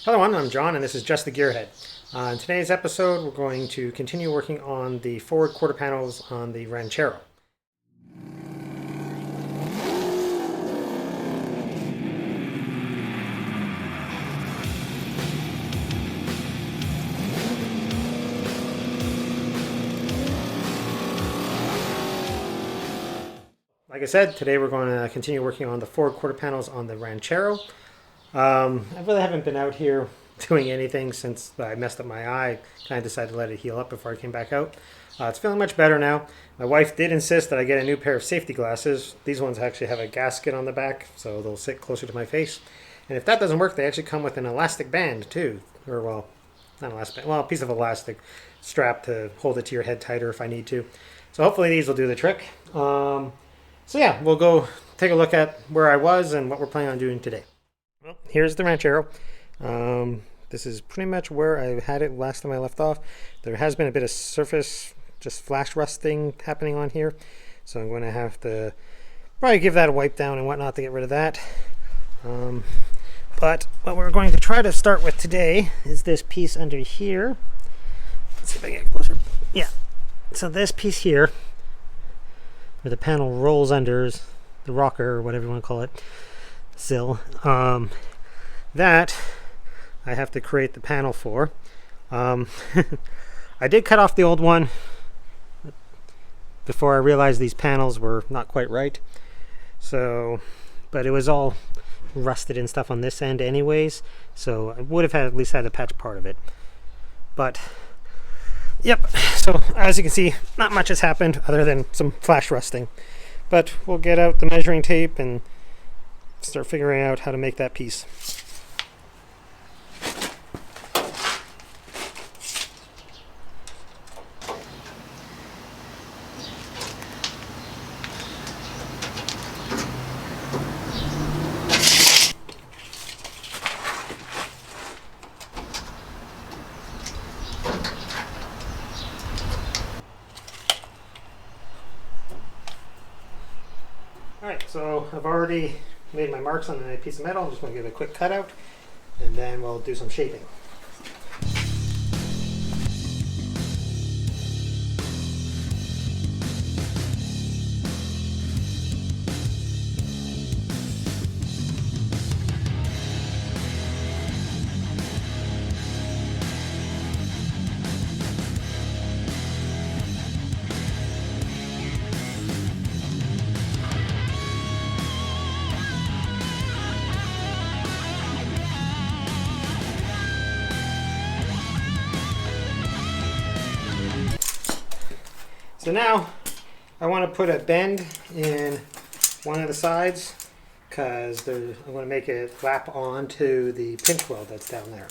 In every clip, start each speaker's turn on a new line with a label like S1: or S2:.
S1: Hello, I'm John, and this is Just the Gearhead. In today's episode, we're going to continue working on the forward quarter panels on the Ranchero. Like I said, today we're going to continue working on the forward quarter panels on the Ranchero. I really haven't been out here doing anything since I messed up my eye. Kind of decided to let it heal up before I came back out. It's feeling much better now. My wife did insist that I get a new pair of safety glasses. These ones actually have a gasket on the back, so they'll sit closer to my face. And if that doesn't work, they actually come with an elastic band too. Or, well, not an elastic band, well, a piece of elastic strap to hold it to your head tighter if I need to. So hopefully these will do the trick. So yeah, we'll go take a look at where I was and what we're planning on doing today. Well, here's the Ranchero. This is pretty much where I had it last time I left off. There has been a bit of surface, just flash rusting happening on here. So I'm going to have to probably give that a wipe down and whatnot to get rid of that. But what we're going to try to start with today is this piece under here. Let's see if I can get closer. Yeah. So this piece here, where the panel rolls under, the rocker or whatever you want to call it, sill, that I have to create the panel for. I did cut off the old one before I realized these panels were not quite right. So, but it was all rusted and stuff on this end anyways, so I would have at least had to patch part of it. But yep, so as you can see, not much has happened other than some flash rusting. But we'll get out the measuring tape and start figuring out how to make that piece. Alright, so I've already made my marks on a piece of metal. I'm just going to give it a quick cutout, and then we'll do some shaping. So now I want to put a bend in one of the sides because I want to make it lap onto the pinch weld that's down there.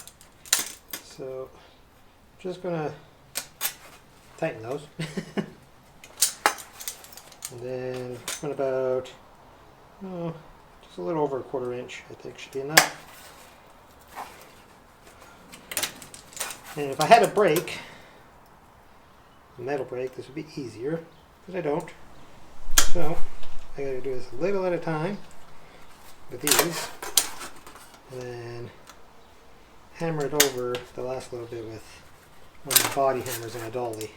S1: So I'm just going to tighten those. And then put about just a little over 1/4 inch, I think should be enough. And if I had a brake, a metal brake, this would be easier, but I don't. So I gotta do this a little at a time with these, and then hammer it over the last little bit with one of the body hammers in a dolly.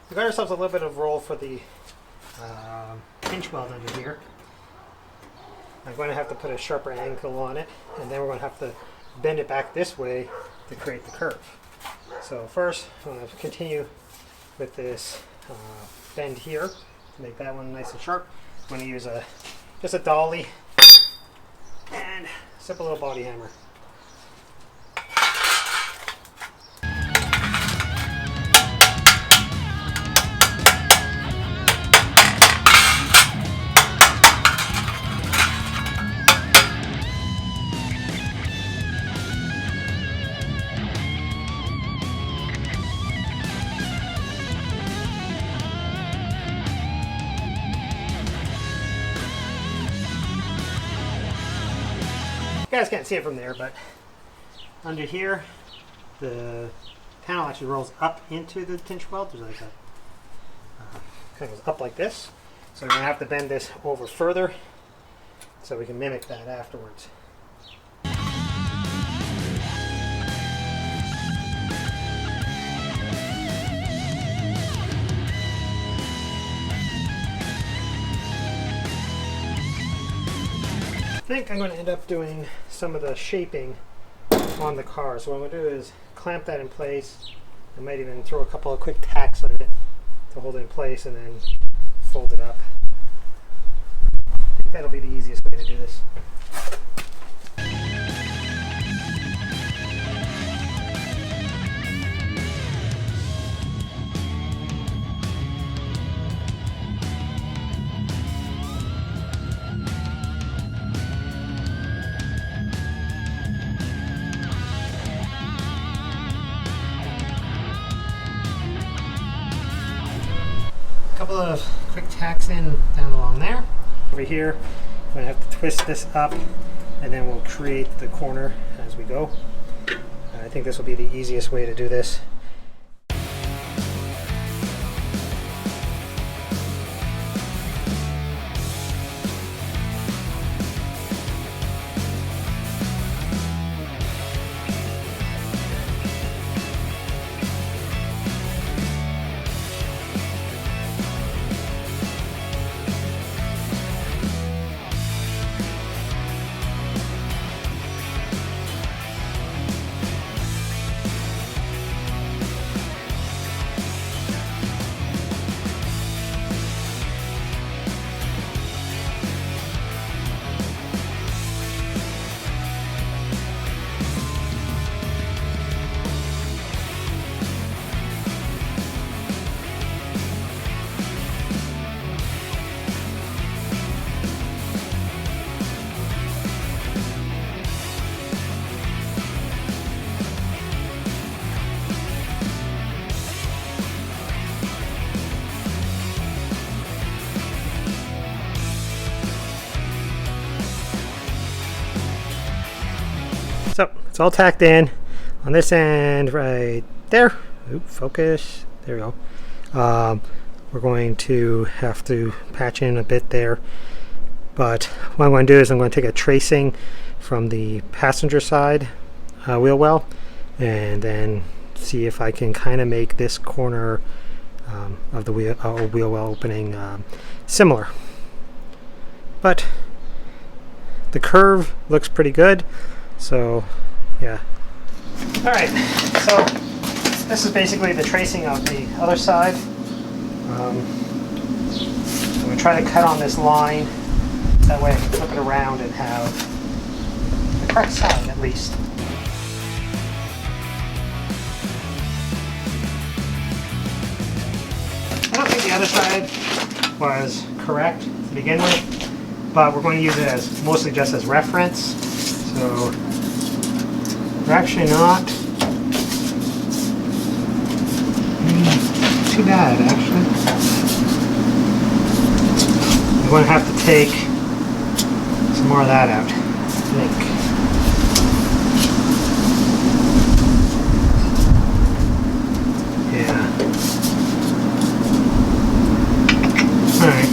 S1: We got ourselves a little bit of roll for the pinch weld under here. I'm going to have to put a sharper angle on it, and then we're going to have to bend it back this way to create the curve. So first, I'm going to continue with this bend here to make that one nice and sharp. I'm going to use just a dolly and a simple little body hammer. guys can't see it from there, but under here, the panel actually rolls up into the pinch weld. There's like a kind of goes up like this. So we're going to have to bend this over further so we can mimic that afterwards. I think I'm going to end up doing some of the shaping on the car. So what I'm going to do is clamp that in place. I might even throw a couple of quick tacks on it to hold it in place and then fold it up. I think that'll be the easiest way to do this. Couple of quick tacks in down along there. Over here, I'm going to have to twist this up and then we'll create the corner as we go. I think this will be the easiest way to do this. So it's all tacked in on this end right there. Oop, focus. There we go. We're going to have to patch in a bit there. But what I'm going to do is I'm going to take a tracing from the passenger side wheel well and then see if I can kind of make this corner of the wheel well opening similar. But the curve looks pretty good. So, yeah. Alright, so this is basically the tracing of the other side. I'm going to try to cut on this line. That way I can flip it around and have the correct side at least. I don't think the other side was correct to begin with, but we're going to use it as mostly just as reference. So we're actually not too bad, actually. I'm going to have to take some more of that out, I think. Yeah. Alright.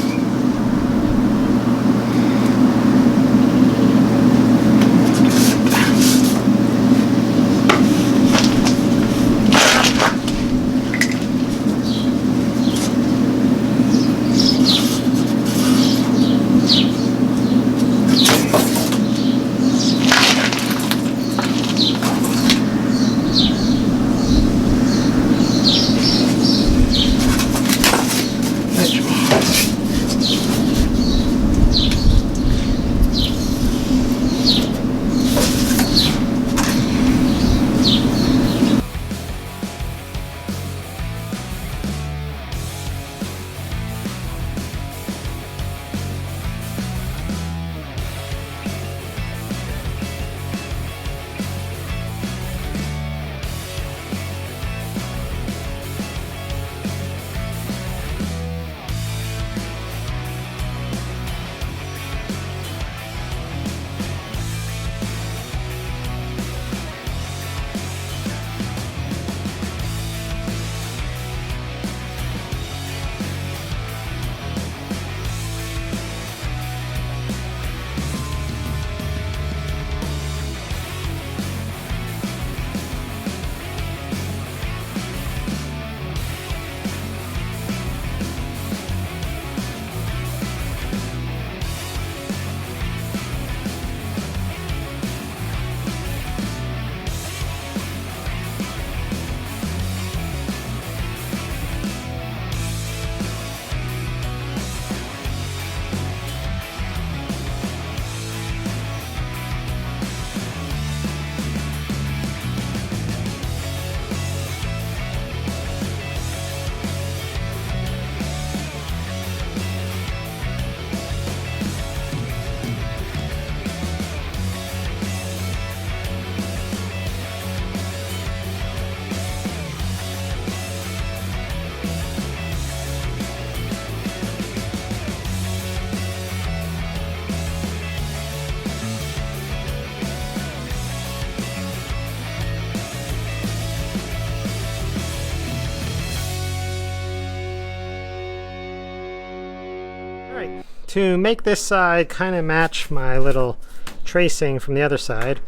S1: to make this side kind of match my little tracing from the other side,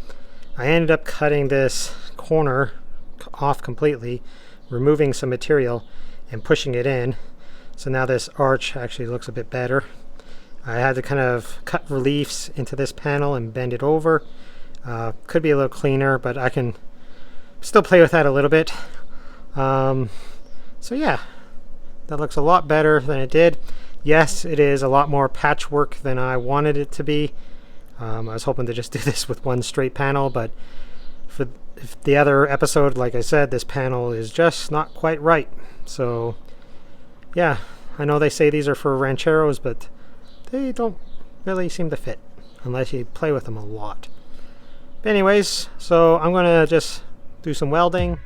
S1: I ended up cutting this corner off completely, removing some material and pushing it in. So now this arch actually looks a bit better. I had to kind of cut reliefs into this panel and bend it over. Could be a little cleaner, but I can still play with that a little bit. So yeah, that looks a lot better than it did. Yes, it is a lot more patchwork than I wanted it to be. I was hoping to just do this with one straight panel, but for the other episode, like I said, this panel is just not quite right. So yeah, I know they say these are for Rancheros, but they don't really seem to fit unless you play with them a lot. But anyways, so I'm gonna just do some welding.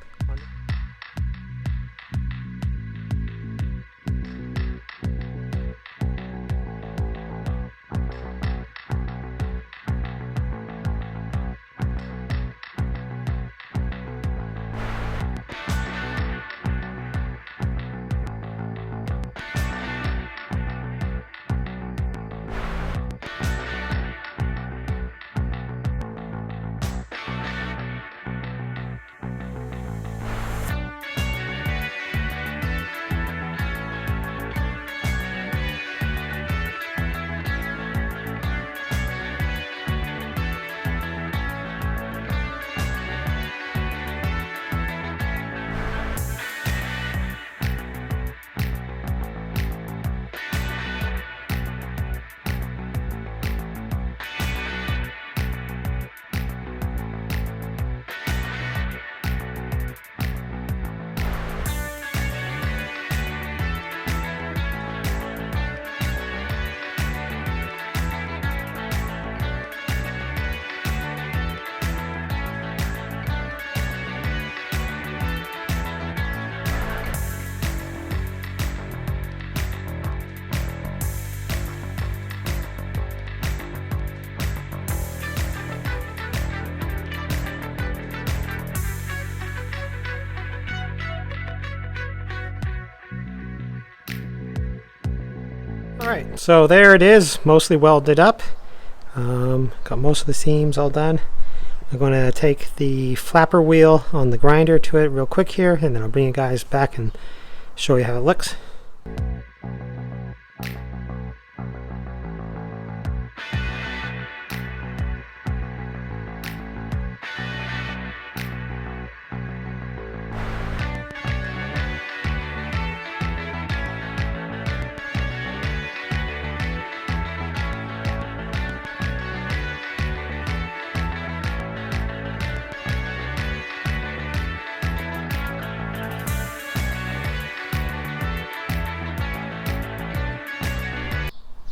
S1: Alright, so there it is, mostly welded up. Got most of the seams all done. I'm going to take the flapper wheel on the grinder to it real quick here, and then I'll bring you guys back and show you how it looks.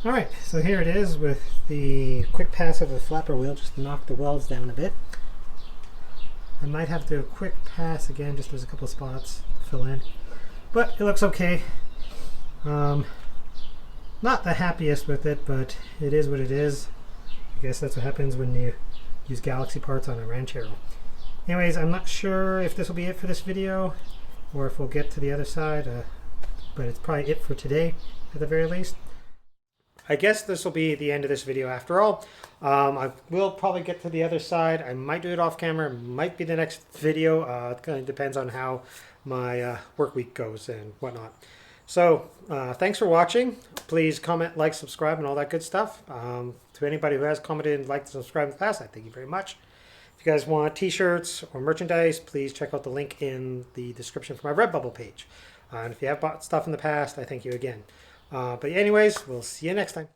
S1: Alright, so here it is with the quick pass of the flapper wheel, just to knock the welds down a bit. I might have to do a quick pass again, just there's a couple of spots to fill in. But it looks okay. Not the happiest with it, but it is what it is. I guess that's what happens when you use Galaxy parts on a Ranchero. Anyways, I'm not sure if this will be it for this video, or if we'll get to the other side, but it's probably it for today, at the very least. I guess this will be the end of this video after all. I will probably get to the other side. I might do it off camera. It might be the next video. It kind of depends on how my work week goes and whatnot. So thanks for watching. Please comment, like, subscribe, and all that good stuff. To anybody who has commented and liked and subscribed in the past, I thank you very much. If you guys want t-shirts or merchandise, please check out the link in the description for my Redbubble page. And if you have bought stuff in the past, I thank you again. But anyways, we'll see you next time.